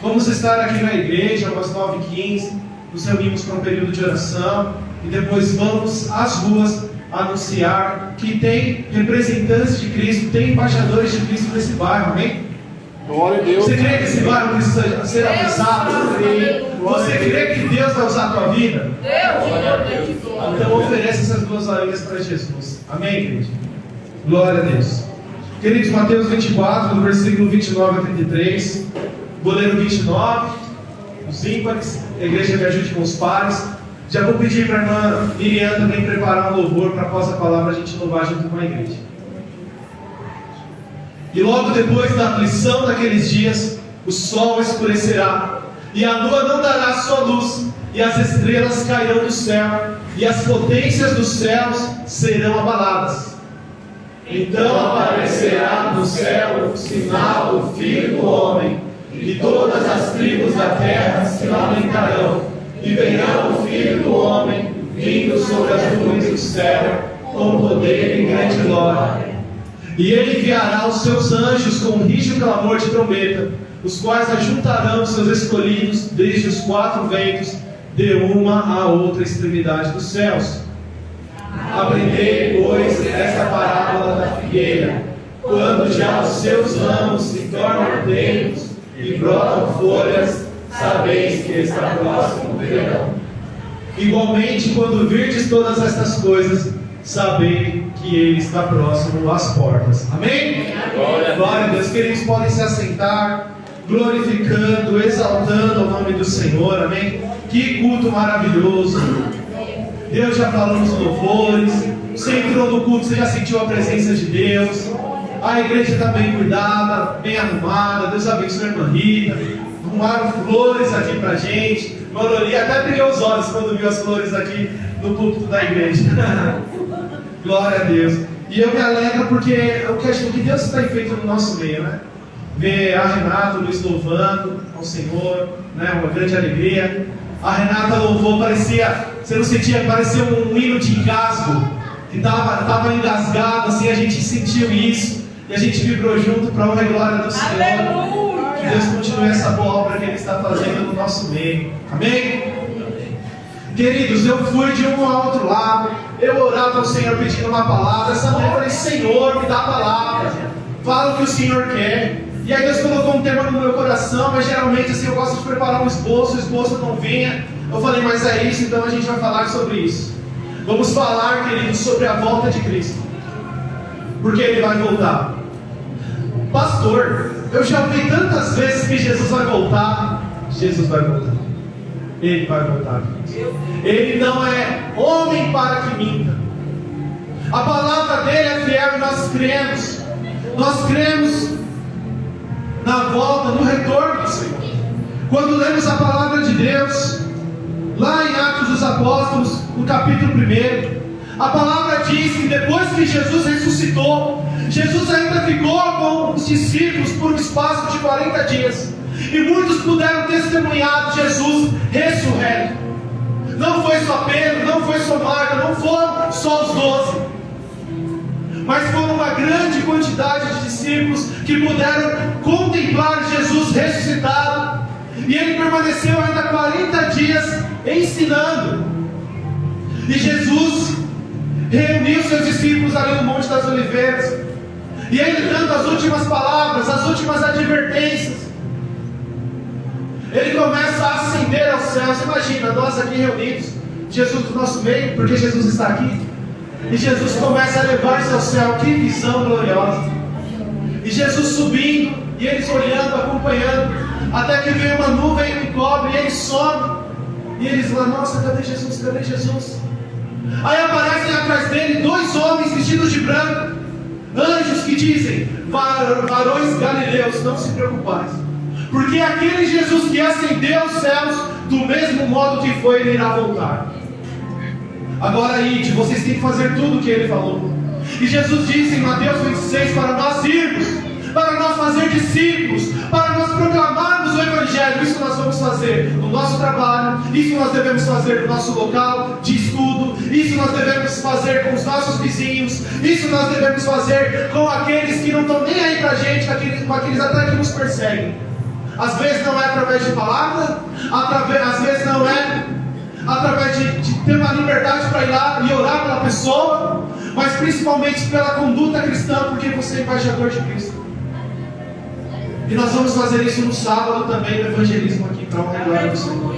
Vamos estar aqui na igreja às 9h15, nos reunimos para um período de oração e depois vamos às ruas anunciar que tem representantes de Cristo, tem embaixadores de Cristo nesse bairro, amém? Glória a Deus. Você crê que esse bairro precisa ser avisado? Você crê que Deus vai usar a tua vida? Então oferece essas 2 horinhas para Jesus, amém, igreja? Glória a Deus. Queridos, Mateus 24, no versículo 29 a 33, vou ler o 29, os ímpares, a igreja me ajude com os pares. Já vou pedir para a irmã Miriam também preparar um louvor para após a palavra a gente louvar junto com a igreja. E logo depois da aflição daqueles dias, o sol escurecerá, e a lua não dará sua luz, e as estrelas cairão do céu, e as potências dos céus serão abaladas. Então aparecerá no céu o sinal do Filho do Homem, e todas as tribos da terra se lamentarão, e verão o Filho do Homem vindo sobre as nuvens do céu, com poder e grande glória. E ele enviará os seus anjos com um rígido clamor de trombeta, os quais ajuntarão os seus escolhidos desde os 4 ventos, de uma a outra extremidade dos céus. Aprendei, pois, esta parábola da figueira: quando já os seus ramos se tornam ardentes e brotam folhas, sabeis que está próximo o verão. Igualmente, quando virdes todas estas coisas, sabei que Ele está próximo às portas. Amém? Glória a Deus. Queridos, podem se assentar, glorificando, exaltando o nome do Senhor. Amém? Que culto maravilhoso. Deus, já falamos louvores. Você entrou no culto, você já sentiu a presença de Deus. A igreja está bem cuidada, bem arrumada. Deus abençoe a irmã Rita. Arrumaram flores aqui pra gente. Manolia até brilhou os olhos quando viu as flores aqui no púlpito da igreja. Glória a Deus. E eu me alegro porque o que Deus está feito no nosso meio, né? Ver a Renata, o Luiz louvando ao Senhor, né? Uma grande alegria. A Renata louvou, parecia, você não sentia, parecia um hino de engasgo, que estava engasgado, assim, a gente sentiu isso, e a gente vibrou junto para a honra e glória do Senhor. Aleluia! Que Deus continue essa boa obra que Ele está fazendo no nosso meio. Amém? Queridos, eu fui de um ao outro lado, eu orava ao Senhor pedindo uma palavra. Essa manhã eu falei: Senhor, me dá a palavra, fala o que o Senhor quer. E aí Deus colocou um tema no meu coração, mas geralmente assim, eu gosto de preparar um esboço, o esboço não vinha. Eu falei: mas é isso, então a gente vai falar sobre isso. Vamos falar, queridos, sobre a volta de Cristo, porque Ele vai voltar. Pastor, eu já ouvi tantas vezes que Jesus vai voltar. Jesus vai voltar. Ele vai voltar. Ele não é homem para que minta. A palavra dele é fiel e nós cremos. Nós cremos na volta, no retorno do Senhor. Quando lemos a palavra de Deus, lá em Atos dos Apóstolos, no capítulo 1, a palavra diz que depois que Jesus ressuscitou, Jesus ainda ficou com os discípulos por um espaço de 40 dias. E muitos puderam testemunhar de Jesus ressurreto. Não foi só Pedro, não foi só Marta, não foram só os 12, mas foram uma grande quantidade de discípulos que puderam contemplar Jesus ressuscitado. E Ele permaneceu ainda 40 dias ensinando. E Jesus reuniu seus discípulos ali no Monte das Oliveiras, e Ele dando as últimas palavras, as últimas advertências, Ele começa a ascender aos céus. Imagina, nós aqui reunidos, Jesus do nosso meio, porque Jesus está aqui. E Jesus começa a levar-se ao céu. Que visão gloriosa. E Jesus subindo, e eles olhando, acompanhando, até que vem uma nuvem e cobre, e Ele some. E eles lá: nossa, cadê Jesus? Cadê Jesus? Aí aparecem atrás dele 2 homens vestidos de branco, anjos que dizem: varões galileus, não se preocupais, porque aquele Jesus que ascendeu aos céus, do mesmo modo que foi, Ele irá voltar. Agora ide, vocês têm que fazer tudo o que Ele falou. E Jesus disse em Mateus 26 para nós irmos, para nós fazer discípulos, para nós proclamarmos o Evangelho. Isso nós vamos fazer no nosso trabalho, isso nós devemos fazer no nosso local de estudo, isso nós devemos fazer com os nossos vizinhos, isso nós devemos fazer com aqueles que não estão nem aí para a gente, com aqueles até que nos perseguem. Às vezes não é através de palavra, às vezes não é através de ter uma liberdade para ir lá e orar pela pessoa, mas principalmente pela conduta cristã, porque você é embaixador de Cristo. E nós vamos fazer isso no sábado também, no evangelismo aqui para honrar a glória do Senhor.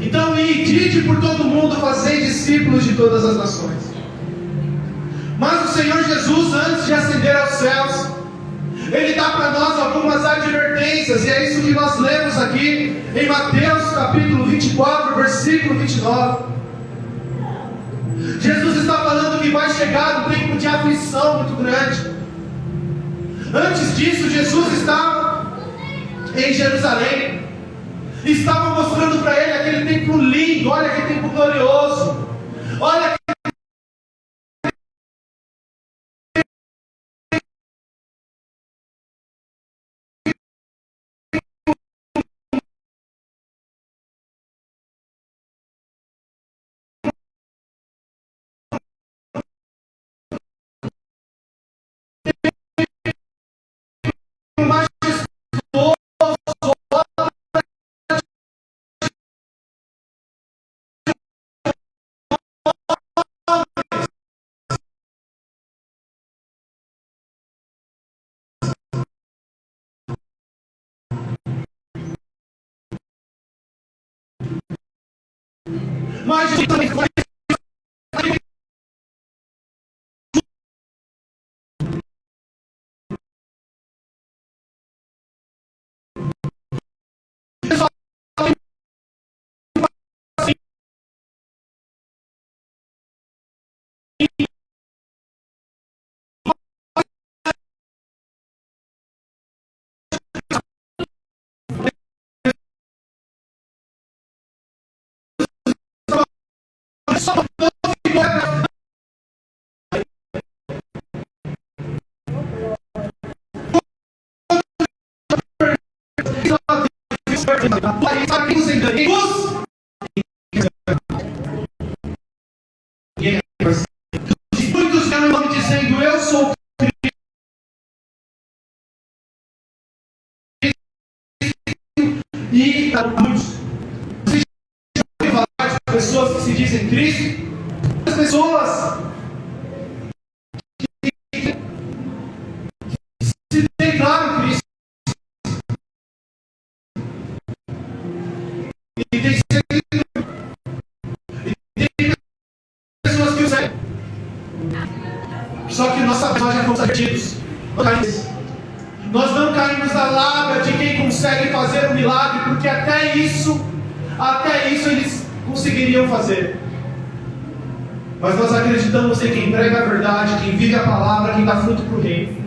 Então, ide por todo mundo, fazei discípulos de todas as nações. Mas o Senhor Jesus, antes de ascender aos céus, Ele dá para nós algumas advertências, e é isso que nós lemos aqui em Mateus capítulo 24, versículo 29. Jesus está falando que vai chegar um tempo de aflição muito grande. Antes disso, Jesus estava em Jerusalém, estava mostrando para ele aquele templo lindo. Olha que templo glorioso, olha que mas Jesus também foi muitos vieram me dizendo: eu sou Cristo, e muitos pessoas que se dizem Cristo, as pessoas que se declaram Cristo, e tem pessoas que o seguem. Só que nós sabemos, nós já fomos advertidos. Nós não caímos na lábia de quem consegue fazer um milagre, porque até isso eles conseguiriam fazer. Mas nós acreditamos em quem prega a verdade, quem vive a palavra, quem dá fruto para o reino.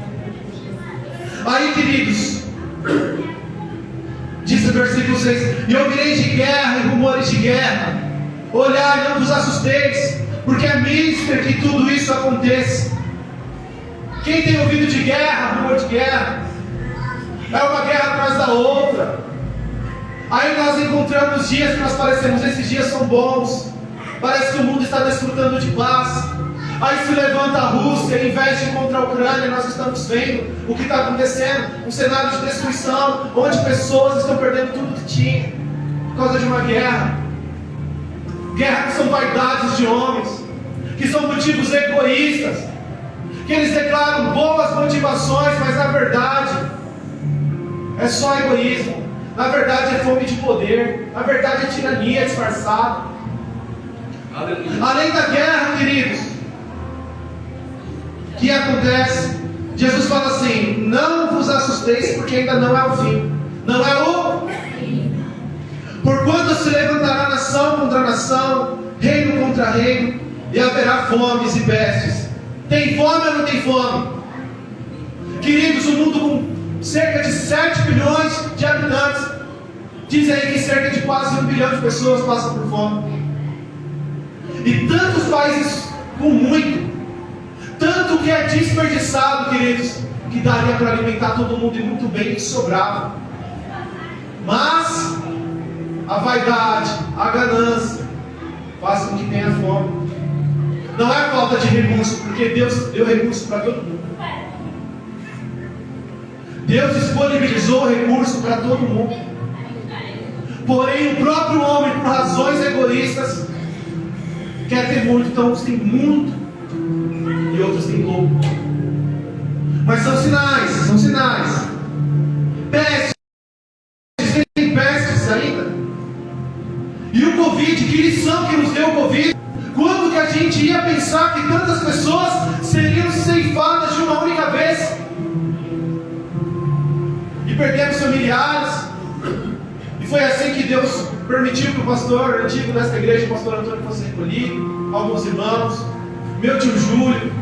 Aí, queridos, diz o versículo 6: e ouvireis de guerra e rumores de guerra. Olhai, não vos assusteis, porque é mister que tudo isso aconteça. Quem tem ouvido de guerra, rumor de guerra? É uma guerra atrás da outra. Aí nós encontramos dias que nós parecemos, esses dias são bons, parece que o mundo está desfrutando de paz. Aí se levanta a Rússia, em vez de ir contra a Ucrânia, nós estamos vendo o que está acontecendo, um cenário de destruição, onde pessoas estão perdendo tudo que tinham, por causa de uma guerra. Guerra que são vaidades de homens, que são motivos egoístas, que eles declaram boas motivações, mas na verdade é só egoísmo, na verdade é fome de poder, na verdade é tirania disfarçada. Além da guerra, queridos, que acontece, Jesus fala assim: não vos assusteis, porque ainda não é o fim, não é o fim. Porquanto se levantará nação contra nação, reino contra reino, e haverá fomes e pestes. Tem fome ou não tem fome? Queridos, o mundo com cerca de 7 bilhões de habitantes, diz aí que cerca de quase 1 bilhão de pessoas passam por fome. E tantos países com muito, tanto que é desperdiçado, queridos, que daria para alimentar todo mundo e muito bem, que sobrava. Mas a vaidade, a ganância faz com que tenha fome. Não é falta de recurso, porque Deus deu recurso para todo mundo. Deus disponibilizou o recurso para todo mundo. Porém, o próprio homem, por razões egoístas, quer ter muito. Então, uns têm muito e outros têm pouco. Mas são sinais, são sinais. Pestes, tem pestes ainda. E o Covid, que lição que nos deu o Covid? Quando que a gente ia pensar que tantas pessoas seriam ceifadas de uma única vez? E perdemos familiares. E foi assim que Deus permitiu que o pastor antigo desta igreja, o pastor Antônio, fosse recolhido, alguns irmãos, meu tio Júlio,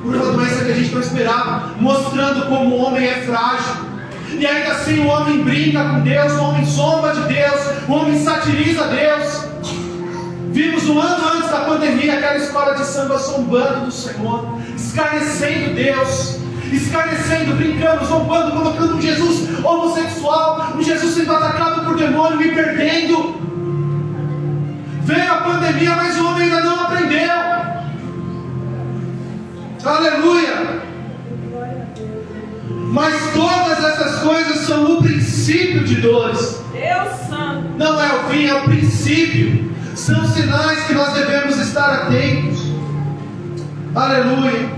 por uma doença que a gente não esperava, mostrando como o homem é frágil. E ainda assim o homem brinca com Deus, o homem zomba de Deus, o homem satiriza Deus. Vimos um ano antes da pandemia aquela escola de samba zombando do Senhor, escarnecendo Deus, escarnecendo, brincando, zombando, colocando um Jesus homossexual, um Jesus sendo atacado por demônio e perdendo. Veio a pandemia, mas o homem ainda não aprendeu. Aleluia! Mas todas essas coisas são o princípio de dores. Deus Santo. Não é o fim, é o princípio. São sinais que nós devemos estar atentos. Aleluia!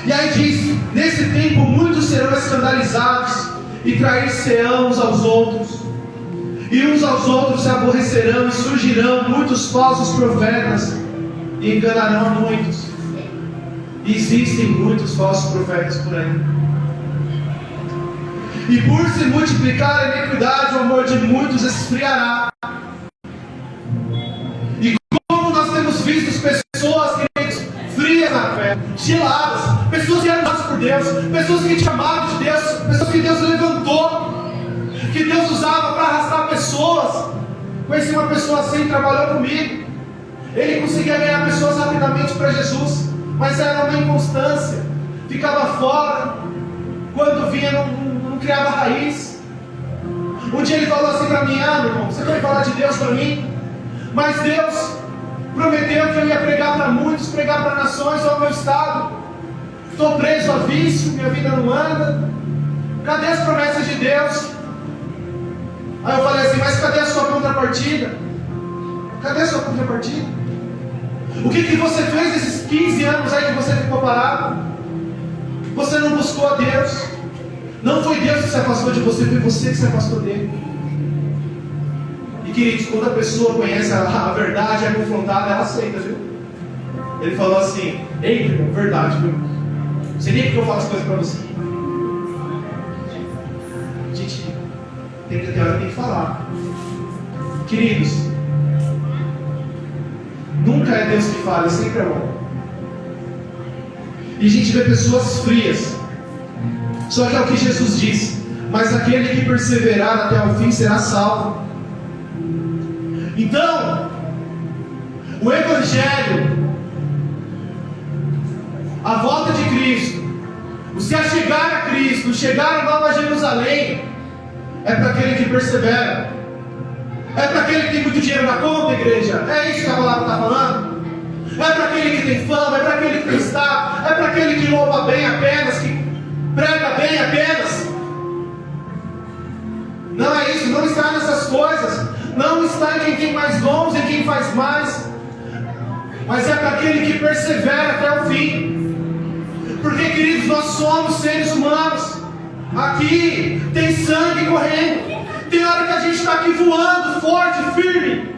E aí diz: nesse tempo muitos serão escandalizados e trair-se-ão uns aos outros, e uns aos outros se aborrecerão, e surgirão muitos falsos profetas e enganarão a muitos. Existem muitos falsos profetas por aí. E por se multiplicar a iniquidade, o amor de muitos esfriará. E como nós temos visto pessoas, queridos, frias na fé, geladas, pessoas que eram dadas por Deus, pessoas que te amavam de Deus, pessoas que Deus levantou, que Deus usava para arrastar pessoas. Conheci uma pessoa assim, trabalhou comigo. Ele conseguia ganhar pessoas rapidamente para Jesus, mas era uma inconstância, ficava fora, quando vinha não criava raiz. Um dia ele falou assim para mim: ah, meu irmão, você vai falar de Deus para mim? Mas Deus prometeu que eu ia pregar para muitos, pregar para nações, ao meu estado. Estou preso a vício, minha vida não anda. Cadê as promessas de Deus? Aí eu falei assim: mas cadê a sua contrapartida? Cadê a sua contrapartida? O que você fez nesses 15 anos aí que você ficou parado? Você não buscou a Deus. Não foi Deus que se afastou de você, foi você que se afastou dele. E queridos, quando a pessoa conhece a verdade, é confrontada, ela aceita, viu? Ele falou assim: ei, irmão, verdade, viu? Não sei nem porque eu falo as coisas para você. Gente, tem que falar. Queridos, nunca é Deus que fala, é sempre é bom. E a gente vê pessoas frias. Só que é o que Jesus disse: mas aquele que perseverar até o fim será salvo. Então, o Evangelho, a volta de Cristo, o se achegar a Cristo, o chegar a Nova Jerusalém, é para aquele que persevera. É para aquele que tem muito dinheiro na conta, igreja. É isso que a palavra está falando. É para aquele que tem fama, é para aquele que tem status, é para aquele que louva bem apenas, que prega bem apenas. Não é isso, não está nessas coisas. Não está em quem tem mais dons, em quem faz mais. Mas é para aquele que persevera até o fim. Porque, queridos, nós somos seres humanos. Aqui tem sangue correndo. Tem hora que a gente está aqui voando, forte, firme,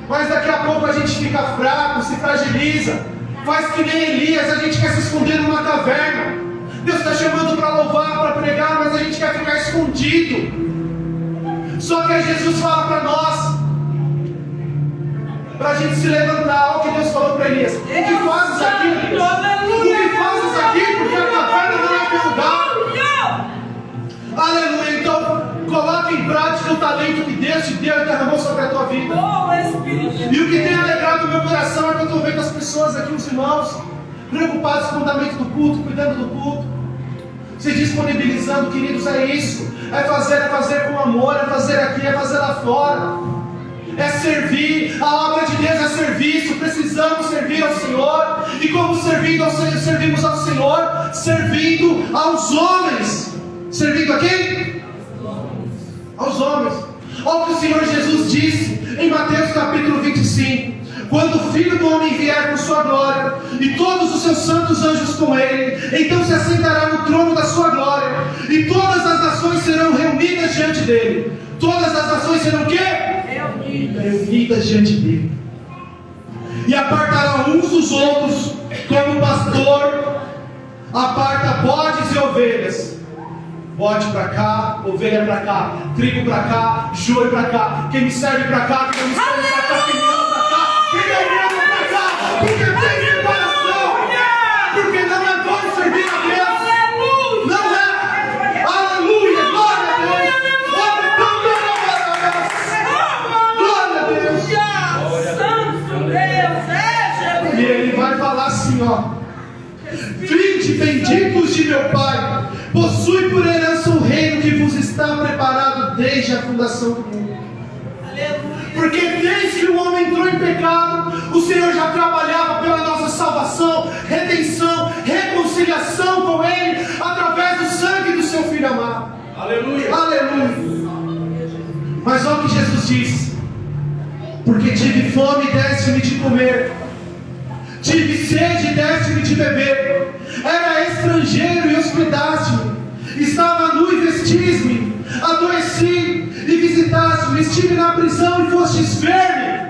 mas daqui a pouco a gente fica fraco, se fragiliza, faz que nem Elias, a gente quer se esconder numa caverna. Deus está chamando para louvar, para pregar, mas a gente quer ficar escondido. Só que Jesus fala para nós, para a gente se levantar. Olha o que Deus falou para Elias: o que fazes aqui, Elias? O que fazes aqui? Porque a caverna não é teu lugar. Aleluia. Então coloque em prática o talento que Deus te deu e derramou sobre a tua vida. E o que tem alegrado o meu coração é que eu estou vendo as pessoas aqui, os irmãos, preocupados com o fundamento do culto, cuidando do culto, se disponibilizando. Queridos, é isso. É fazer com amor, é fazer aqui, é fazer lá fora. é servir. A obra de Deus é serviço. Precisamos servir ao Senhor. E como servimos ao Senhor? Servindo aos homens. Servindo a quem? Aos homens. Olha o que o Senhor Jesus disse em Mateus capítulo 25. Quando o Filho do Homem vier com sua glória, e todos os seus santos anjos com ele, então se assentará no trono da sua glória, e todas as nações serão reunidas diante dele. Todas as nações serão o quê? Reunidas diante dele. E apartará uns dos outros, como o pastor aparta bodes e ovelhas. Bode para cá, ovelha para cá, trigo para cá, joio para cá. Quem me serve para cá, quem não me serve para cá, quem me ama para cá, quem me ama para cá. Porque tem separação. Porque não é bom servir a Deus. Não é. Aleluia, glória a Deus. Glória a Deus. Santo Deus, E ele vai falar assim, ó: vinde, benditos de meu Pai, possui por herança o reino que vos está preparado desde a fundação do mundo. Porque desde que o homem entrou em pecado, o Senhor já trabalhava pela nossa salvação, redenção, reconciliação com Ele, através do sangue do seu Filho amado. Aleluia. Aleluia. Mas olha o que Jesus disse: porque tive fome e deste-me de comer, tive sede e deste-me de beber, era estrangeiro e hospedaste-me, estava nu e vestis-me, adoeci e visitaste-me, estive na prisão e fostes ver-me.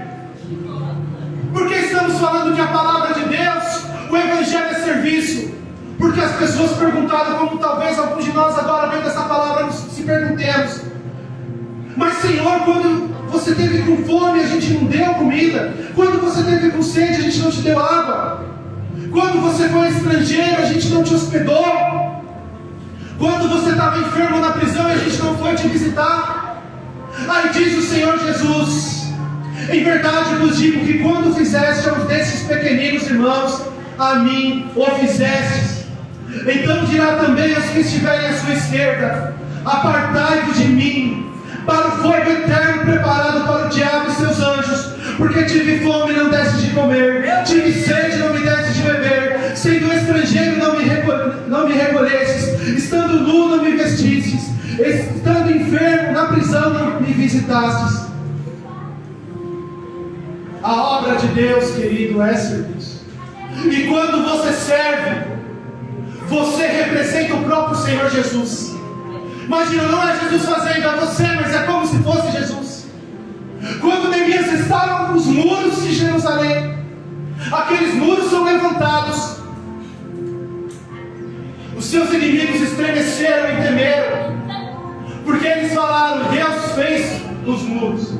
Porque estamos falando que a palavra de Deus, o Evangelho é serviço. Porque as pessoas perguntaram, como talvez alguns de nós agora vendo essa palavra se perguntemos: mas Senhor, quando você teve com fome a gente não deu comida, quando você teve com sede a gente não te deu água, quando você foi estrangeiro a gente não te hospedou, quando você estava enfermo na prisão e a gente não foi te visitar. Aí diz o Senhor Jesus: em verdade vos digo que quando fizeste aos desses pequeninos irmãos, a mim o fizestes. Então dirá também aos que estiverem à sua esquerda: apartai-vos de mim, para o fogo eterno preparado para o diabo e seus anjos. Porque tive fome e não deste de comer, tive sede e não me deste de beber, sendo estrangeiro não me recolhestes, estando nu não me vestistes, estando enfermo na prisão não me visitastes. A obra de Deus, querido, é serviço. E quando você serve, você representa o próprio Senhor Jesus. Imagina, não é Jesus fazendo, é você, mas é como se fosse Jesus. Quando Neemias estava nos muros de Jerusalém, aqueles muros são levantados, os seus inimigos estremeceram e temeram, porque eles falaram: Deus fez os muros.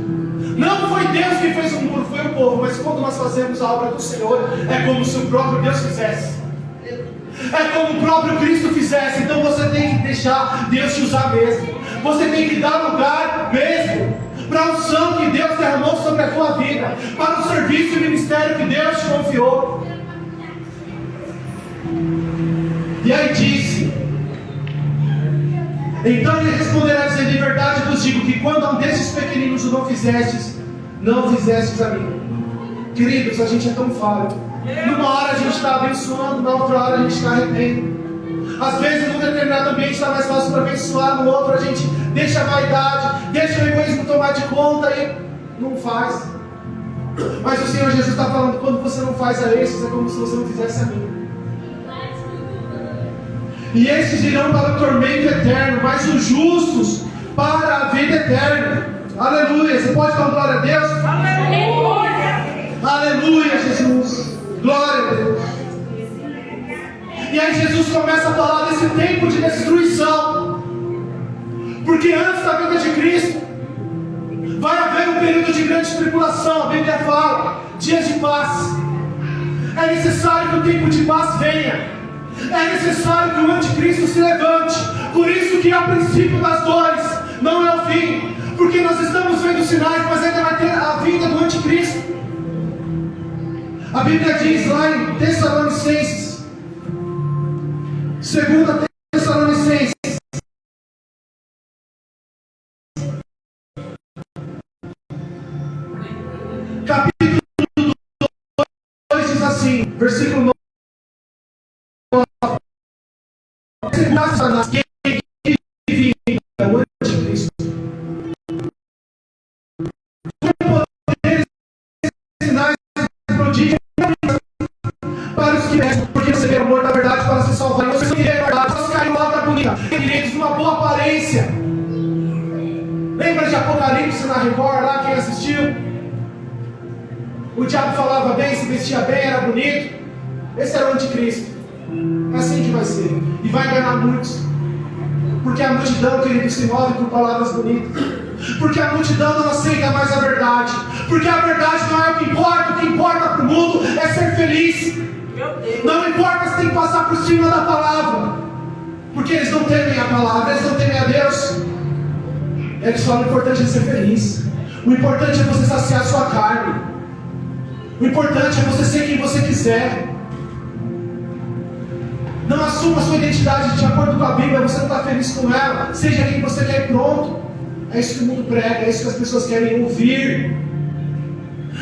Não foi Deus que fez o muro, foi o povo. Mas quando nós fazemos a obra do Senhor, é como se o próprio Deus fizesse, é como o próprio Cristo fizesse. Então você tem que deixar Deus te usar mesmo. Você tem que dar lugar mesmo para a unção que Deus derramou sobre a tua vida, para o serviço e ministério que Deus te confiou. E aí disse: então ele responderá dizendo: em verdade vos digo que quando a um desses pequeninos o não fizestes a mim. Queridos, a gente é tão falho. Numa hora a gente está abençoando, na outra hora a gente está retendo. Às vezes num determinado ambiente está mais fácil para abençoar, no outro a gente deixa a vaidade, deixa o egoísmo tomar de conta e não faz. Mas o Senhor Jesus está falando: quando você não faz a esses, é como se você não fizesse a mim. E estes irão para o tormento eterno, mas os justos para a vida eterna. Aleluia. Você pode dar glória a Deus? Aleluia. Aleluia, Jesus. Glória a Deus. E aí Jesus começa a falar desse tempo de destruição. Porque antes da vinda de Cristo vai haver um período de grande tribulação. A Bíblia fala: dias de paz. É necessário que o tempo de paz venha. É necessário que o anticristo se levante. Por isso que é o princípio das dores, não é o fim. Porque nós estamos vendo sinais, mas ainda vai ter a vinda do anticristo. A Bíblia diz lá em Tessalonicenses, 2 Tessalonicenses, versículo 9. Quem vinga o anticristo. Poderes, sinais e prodígios para os que restam, porque receberam o amor da verdade para se salvar. Vocês não queriam a verdade, vocês caíram lá da bonita. Queridos, uma boa aparência. Lembra de Apocalipse na Record lá, quem assistiu? O diabo falava bem, se vestia bem, era bonito. Esse era o anticristo. É assim que vai ser. E vai enganar muitos. Porque a multidão, querido, se move por palavras bonitas. Porque a multidão não aceita mais a verdade. Porque a verdade não é o que importa. O que importa para o mundo é ser feliz. Não importa se tem que passar por cima da palavra. Porque eles não temem a palavra, eles não temem a Deus. Eles falam: o importante é ser feliz. O importante é você saciar a sua carne. O importante é você ser quem você quiser. Não assuma a sua identidade de acordo com a Bíblia. Você não está feliz com ela. Seja quem você quer e pronto. É isso que o mundo prega, é isso que as pessoas querem ouvir.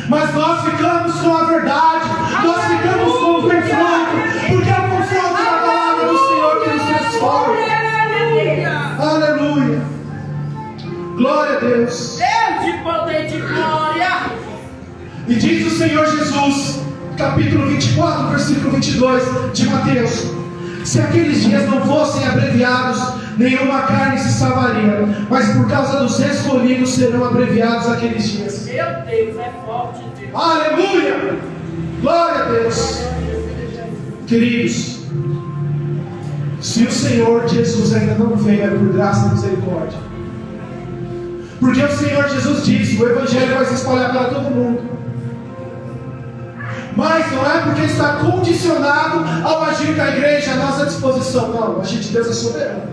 Mas nós ficamos com a verdade. Nós ficamos com o confronto. Porque é o confronto da palavra do Senhor que nos transforma. Aleluia. Glória a Deus. Deus de poder de glória. E diz o Senhor Jesus, capítulo 24, versículo 22 de Mateus: se aqueles dias não fossem abreviados, nenhuma carne se salvaria, mas por causa dos escolhidos serão abreviados aqueles dias. Meu Deus, é forte, Deus. Aleluia! Glória a Deus. Queridos, se o Senhor Jesus ainda não veio, é por graça e misericórdia. Porque o Senhor Jesus disse: o Evangelho vai se espalhar para todo mundo. Mas não é porque está condicionado ao agir da igreja à nossa disposição. Não, o agir de Deus é soberano.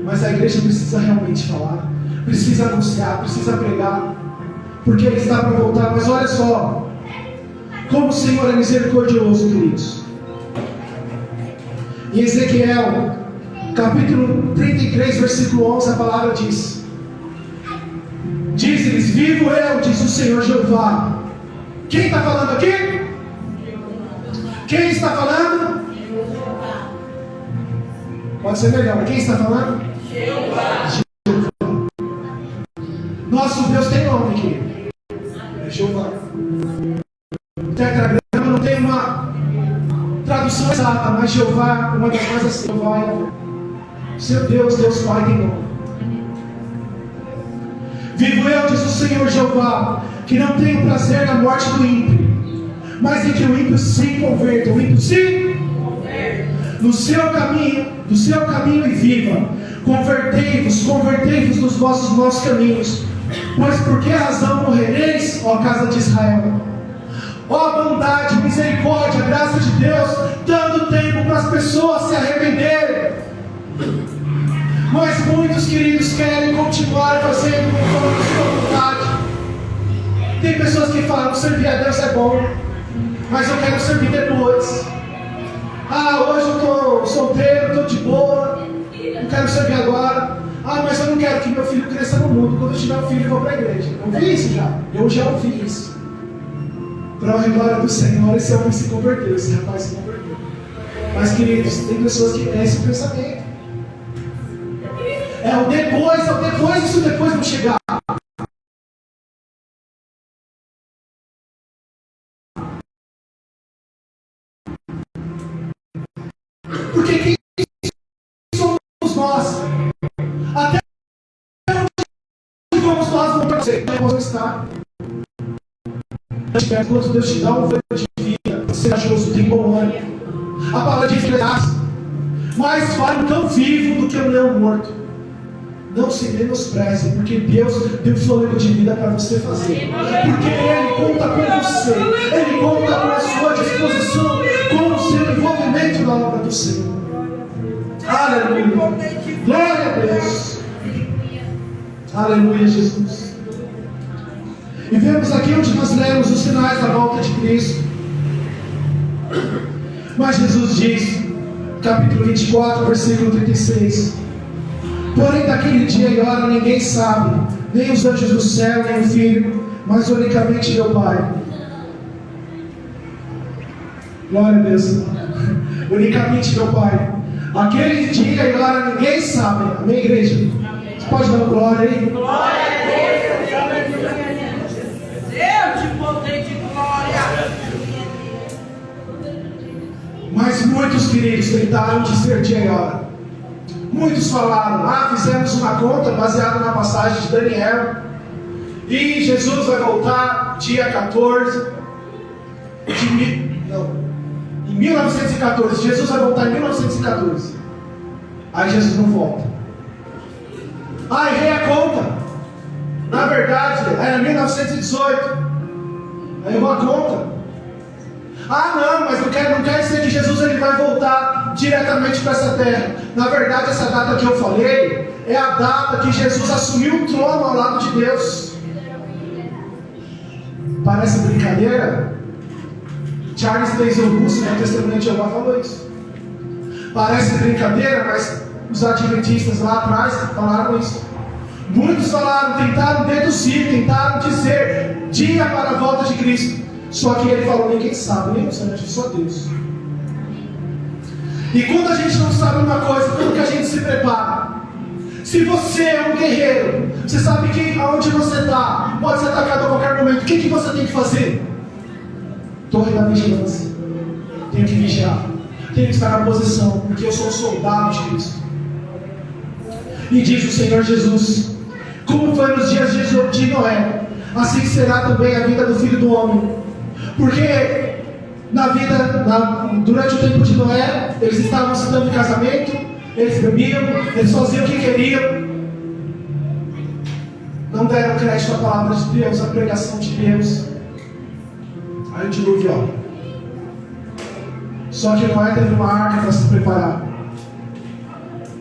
Mas a igreja precisa realmente falar, precisa anunciar, precisa pregar, porque Ele está para voltar. Mas olha só, como o Senhor é misericordioso, queridos. Em Ezequiel, capítulo 33, versículo 11, a palavra diz: diz-lhes: vivo eu, diz o Senhor Jeová. Quem está falando aqui? Quem está falando? Pode ser melhor. Quem está falando? Jeová. Nosso Deus tem nome aqui. É Jeová. O tetragrama não tem uma tradução exata, mas Jeová, uma das mais assim, Jeová é seu Deus, Deus Pai tem nome. Vivo eu, diz o Senhor Jeová, que não tenho prazer na morte do ímpio, mas em que o ímpio se converta. O ímpio se converta do seu caminho e viva. Convertei-vos dos vossos maus caminhos. Pois por que razão morrereis, ó casa de Israel? Ó bondade, misericórdia, graça de Deus, dando tempo para as pessoas se arrependerem. Mas muitos, queridos, querem continuar fazendo conforme a sua vontade. Tem pessoas que falam: servir a Deus é bom, mas eu quero servir depois. Hoje eu estou solteiro, estou de boa, não quero servir agora. Mas eu não quero que meu filho cresça no mundo. Quando eu tiver um filho, eu vou para a igreja. Eu ouvi isso já. Eu já ouvi isso. Para a glória do Senhor, esse homem se converteu, esse rapaz se converteu. Mas, queridos, tem pessoas que têm esse pensamento. É o depois, e se o depois não chegar? Porque quem somos nós? Até onde vamos nós não podemos estar. Quando Deus te dá um vento de vida, seja justo, tem bom ânimo. A palavra diz que mais vale um cão vivo do que um leão morto. Não se menospreze, porque Deus deu fôlego de vida para você fazer. Porque Ele conta com você. Ele conta com a sua disposição, com o seu envolvimento na obra do Senhor. Aleluia. Glória a Deus. Aleluia, Jesus. E vemos aqui onde nós lemos os sinais da volta de Cristo. Mas Jesus diz, capítulo 24, versículo 36: porém daquele dia e hora ninguém sabe, nem os anjos do céu, nem o Filho, mas unicamente meu Pai. Glória a Deus. Unicamente, meu Pai. Aquele dia e hora ninguém sabe. Amém, igreja? Você pode dar glória aí? Glória a Deus. Deus te poder de glória. Mas muitos, queridos, tentaram dizer dia e hora. Muitos falaram, fizemos uma conta baseada na passagem de Daniel, e Jesus vai voltar dia 14 em 1914. Jesus vai voltar em 1914. Aí Jesus não volta. Errei a conta. Na verdade, era 1918. Aí errou a conta. Não, mas não quer dizer que Jesus ele vai voltar diretamente para essa terra. Na verdade, essa data que eu falei é a data que Jesus assumiu o trono ao lado de Deus. Parece brincadeira? Charles Taze Russell, no Testemunho de Jeová, falou isso. Parece brincadeira, mas os adventistas lá atrás falaram isso. Muitos falaram, tentaram deduzir, tentaram dizer dia para a volta de Cristo. Só que ele falou, ninguém sabe, nem os anjos, só Deus. E quando a gente não sabe uma coisa, como que a gente se prepara? Se você é um guerreiro, você sabe que aonde você está, pode ser atacado a qualquer momento, o que você tem que fazer? Torre da vigilância. Tenho que vigiar, tenho que estar na posição, porque eu sou um soldado de Cristo. E diz o Senhor Jesus, como foi nos dias de Noé, assim será também a vida do Filho do Homem. Porque durante o tempo de Noé, eles estavam se dando em casamento, eles bebiam, eles faziam o que queriam, não deram crédito à palavra de Deus, à pregação de Deus. Aí o dilúvio, Só que Noé teve uma arca para se preparar.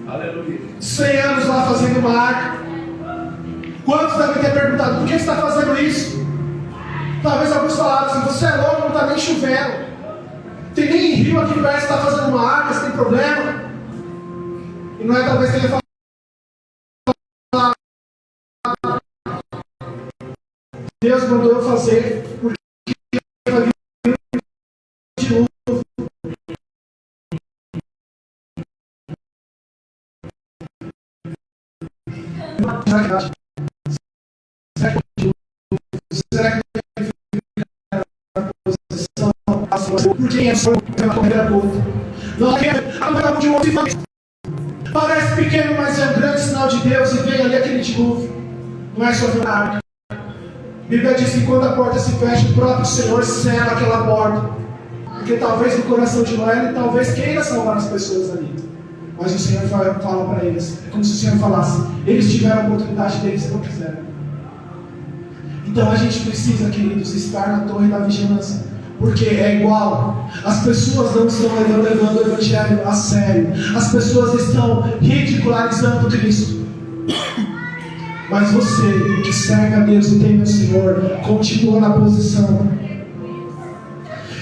Aleluia. 100 anos lá fazendo uma arca. Quantos devem ter perguntado, por que você está fazendo isso? Talvez alguns falaram assim, você é louco, não está nem chovendo. Tem nem rio aqui perto, você está fazendo uma arca, você tem problema? E não é talvez tenha falado, Deus mandou eu fazer, porque vai vir de novo. Será que porque é só uma correira boa. Não é de um parece pequeno, mas é um grande sinal de Deus. E vem ali aquele dilúvio. Não é só ver a arca. A Bíblia diz que quando a porta se fecha, o próprio Senhor sela aquela porta. Porque talvez no coração de Noé ele talvez queira salvar as pessoas ali. Mas o Senhor fala para eles. É como se o Senhor falasse, eles tiveram a oportunidade deles e não quiseram. Então a gente precisa, queridos, estar na torre da vigilância. Porque é igual, as pessoas não estão levando o Evangelho a sério, as pessoas estão ridicularizando Cristo. Mas você que serve a Deus e teme o Senhor, continua na posição.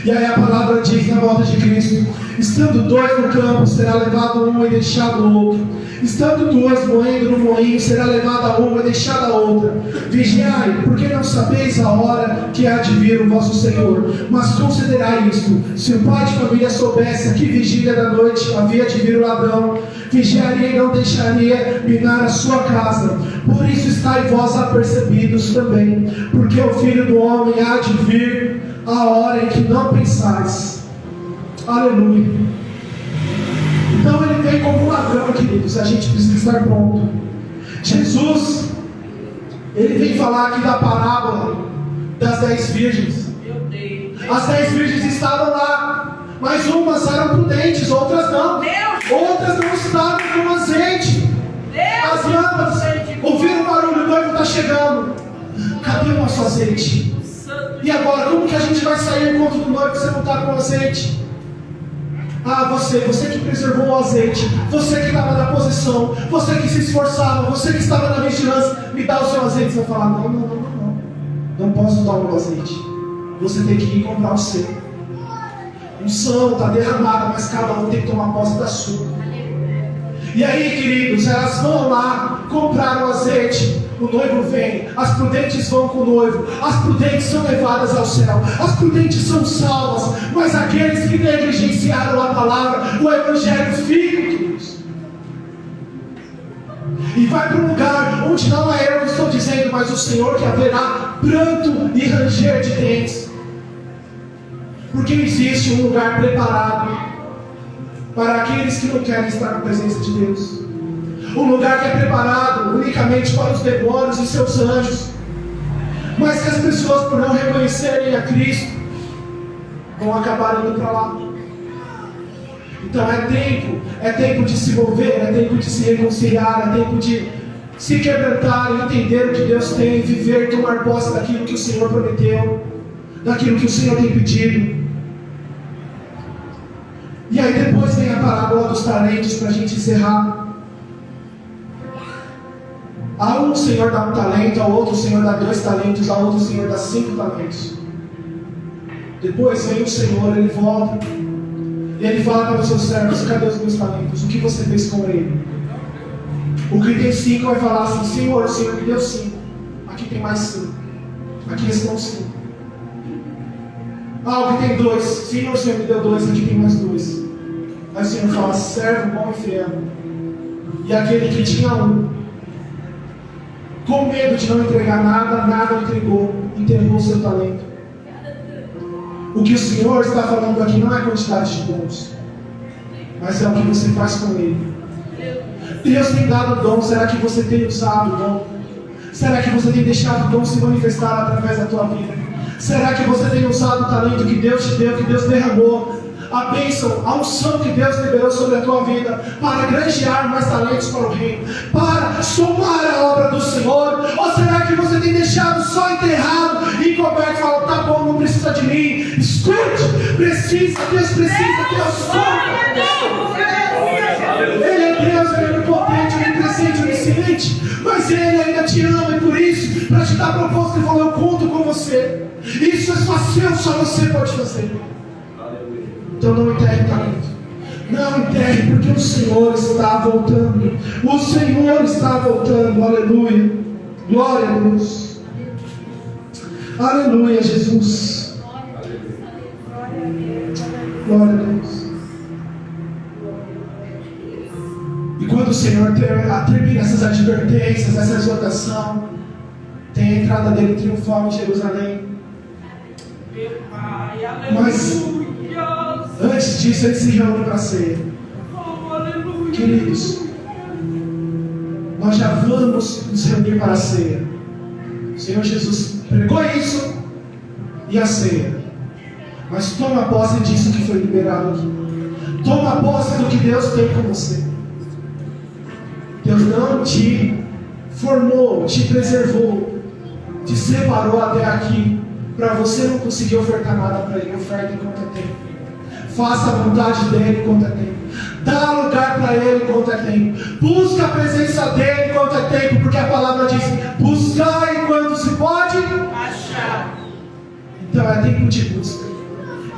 E aí a palavra diz na volta de Cristo, estando dois no campo, será levado um e deixado o outro. Estando duas moendo no moinho, será levada uma e deixada a outra. Vigiai, porque não sabeis a hora que há de vir o vosso Senhor. Mas considerai isto, se o pai de família soubesse a que vigília da noite havia de vir o ladrão, vigiaria e não deixaria minar a sua casa. Por isso estai vós apercebidos também, porque o Filho do Homem há de vir a hora em que não pensais. Aleluia. Então ele vem como um ladrão, queridos. A gente precisa estar pronto. Jesus, ele vem falar aqui da parábola das 10 virgens. As 10 virgens estavam lá, mas umas eram prudentes, outras não. Outras não estavam com azeite. As lâmpadas ouviram o barulho, o noivo está chegando. Cadê o nosso azeite? E agora, como que a gente vai sair ao encontro do noivo se você não está com azeite? Você que preservou o azeite, você que estava na posição, você que se esforçava, você que estava na vigilância, me dá o seu azeite. Você vai falar, não posso dar o meu azeite, você tem que ir comprar o seu. Unção está derramada, mas cada um tem que tomar posse da sua. E aí, queridos, elas vão lá comprar o azeite. o noivo vem, as prudentes vão com o noivo, as prudentes são levadas ao céu, as prudentes são salvas, mas aqueles que negligenciaram a palavra, o evangelho fica, queridos. E vai para um lugar onde não é eu que estou dizendo, mas o Senhor, que haverá pranto e ranger de dentes. Porque existe um lugar preparado para aqueles que não querem estar na presença de Deus. Um lugar que é preparado unicamente para os demônios e seus anjos. Mas que as pessoas, por não reconhecerem a Cristo, vão acabar indo para lá. Então é tempo de se mover, é tempo de se reconciliar, é tempo de se quebrantar e entender o que Deus tem, viver, tomar posse daquilo que o Senhor prometeu, daquilo que o Senhor tem pedido. E aí depois vem a parábola dos talentos para a gente encerrar. A um o Senhor dá um talento, ao outro o Senhor dá 2 talentos, ao outro o Senhor dá 5 talentos. Depois vem o Senhor, Ele volta e Ele fala para os seus servos: cadê os meus talentos? O que você fez com ele? O que tem 5 vai falar assim: Senhor, o Senhor me deu 5, aqui tem mais 5, aqui estão 5. Ah, o que tem 2, Senhor, o Senhor me deu 2, aqui tem mais 2. Aí o Senhor fala: servo bom e fiel. E aquele que tinha 1, com medo de não entregar nada entregou, enterrou o seu talento. O que o Senhor está falando aqui não é quantidade de dons, mas é o que você faz com ele. Deus tem dado dom, será que você tem usado o dom? Será que você tem deixado o dom se manifestar através da tua vida? Será que você tem usado o talento que Deus te deu, que Deus derramou? A bênção, a unção que Deus liberou sobre a tua vida para granjear mais talentos para o reino, para somar a obra do Senhor? Ou será que você tem deixado só enterrado e coberto e falado: tá bom, não precisa de mim? Escute, Deus precisa, Deus sonha. Ele é Deus, Ele é onipotente, onipresente, onisciente, mas Ele ainda te ama, e por isso, para te dar proposta, Ele falou: eu conto com você. Isso é só seu, só você pode fazer. Então não enterre talento. Não enterre, porque o Senhor está voltando. O Senhor está voltando. Aleluia. Glória a Deus. Aleluia, Jesus. Glória a Deus. E quando o Senhor termina essas advertências, essa exortação, tem a entrada dele triunfal em Jerusalém. Mas antes disso, ele se reúne para a ceia. Queridos, nós já vamos nos reunir para a ceia. O Senhor Jesus pregou isso e a ceia. Mas toma posse disso que foi liberado aqui. Toma posse do que Deus tem com você. Deus não te formou, te preservou, te separou até aqui para você não conseguir ofertar nada para Ele. Oferta enquanto é tempo. Faça a vontade dEle enquanto é tempo. Dá lugar para Ele enquanto é tempo. Busca a presença dEle enquanto é tempo, porque a palavra diz: buscar enquanto se pode achar. Então é tempo de busca.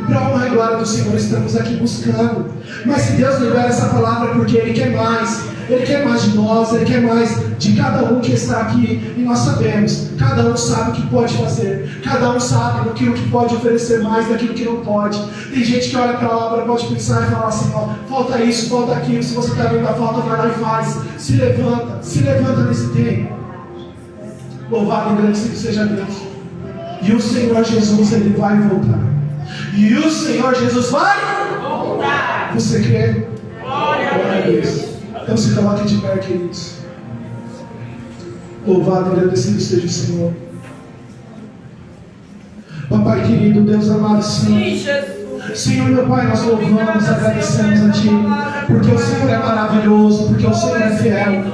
E para a honra e glória do Senhor, estamos aqui buscando. Mas se Deus libera essa palavra, porque Ele quer mais. Ele quer mais de nós, Ele quer mais de cada um que está aqui. E nós sabemos, cada um sabe o que pode fazer, cada um sabe daquilo que pode oferecer mais, daquilo que não pode. Tem gente que olha para a obra, pode pensar e falar assim: ó, falta isso, falta aquilo. Se você está vendo a falta, vai lá e faz. Se levanta nesse tempo. Louvado e agradecido seja Deus. E o Senhor Jesus, Ele vai voltar. E o Senhor Jesus vai voltar. Você crê? Glória a Deus. Então se coloque de pé, queridos. Louvado e agradecido seja o Senhor. Papai querido, Deus amado, Senhor. Senhor, meu Pai, nós louvamos, agradecemos a Ti, porque o Senhor é maravilhoso, porque o Senhor é fiel,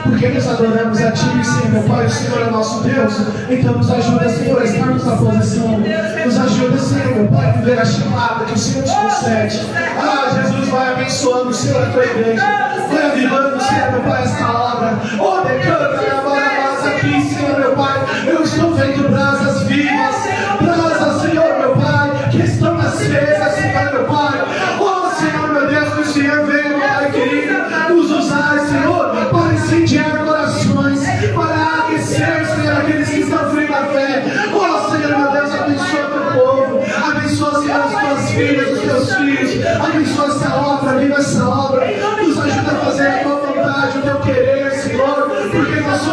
porque nos adoramos a Ti, Senhor, meu Pai, o Senhor é nosso Deus. Então nos ajuda, Senhor, a estarmos na posição. Nos ajuda, Senhor, meu Pai, a viver a chamada que o Senhor te concede. Ah, Jesus, vai abençoando, Senhor, a Tua igreja. Vai avivando, Senhor, meu Pai, esta obra. Oh, decanta na barabasa aqui, Senhor, meu Pai. Eu estou vendo brasas vivas, brasas, Senhor, meu Pai, que estão acesas, Senhor, meu Pai. Oh, Senhor, meu Deus, que o Senhor venha, meu Pai querido, nos usar, Senhor, para incendiar corações, para aquecer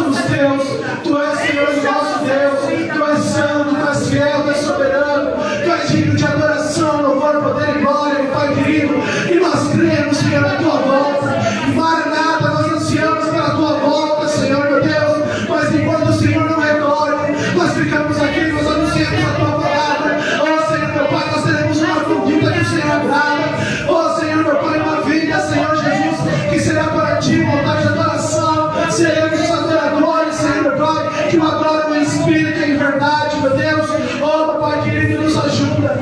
somos teus. Tu és, Senhor, o nosso Deus. Tu és santo, tu és fiel, tu és soberano. Tu és digno de adoração, louvor, poder e glória, Pai querido. E nós cremos, Senhor, na tua volta. Maranata, nós ansiamos pela tua volta, Senhor, meu Deus. Mas enquanto o Senhor não retorne, nós ficamos aqui, nós anunciamos a tua palavra. Oh, Senhor, meu Pai, nós teremos uma conduta que o Senhor agrada. Oh, Senhor, meu Pai, uma vida, Senhor Jesus, que será para ti, vontade de adoração. Seremos os adoradores, Senhor, meu Pai, que o adoram em espírito e em verdade, meu Deus. Oh, meu Pai querido, nos ajuda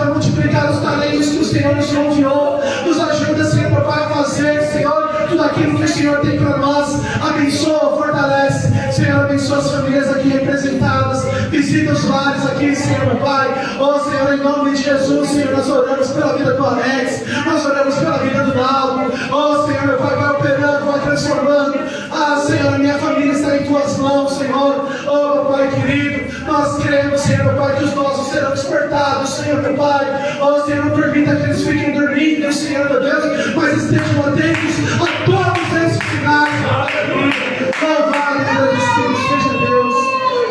a multiplicar os talentos que o Senhor nos confiou. Nos ajuda, Senhor, meu Pai, a fazer, Senhor, tudo aquilo que o Senhor tem para nós. Abençoa, fortalece, Senhor, abençoa as famílias aqui representadas. Visita os lares aqui, Senhor, meu Pai. Oh, Senhor, em nome de Jesus, Senhor, nós oramos pela vida do Alex, nós oramos pela vida do Naldo. Oh, Senhor, meu Pai, vai operando, vai transformando. Ah, Senhor, a minha família está em tuas mãos, Senhor. Oh, meu Pai querido, nós cremos, Senhor, meu Pai, que os nossos serão despertados, Senhor, meu Pai. Oh, Senhor, não permita que eles fiquem dormindo, Senhor, meu Deus, mas estejam atentos a todos esses sinais. Aleluia. Louvado e agradecido seja Deus.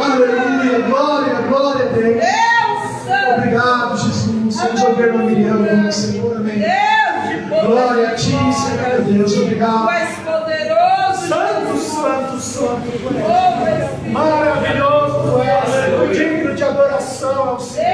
Aleluia. Glória, glória a Deus. Obrigado, Jesus. Somos governo Miriam, Senhor. Amém. Glória a ti, Senhor, meu Deus. Obrigado. Tu és poderoso. Santo, santo, santo. Maravilhoso tu és. Digno de adoração ao Senhor.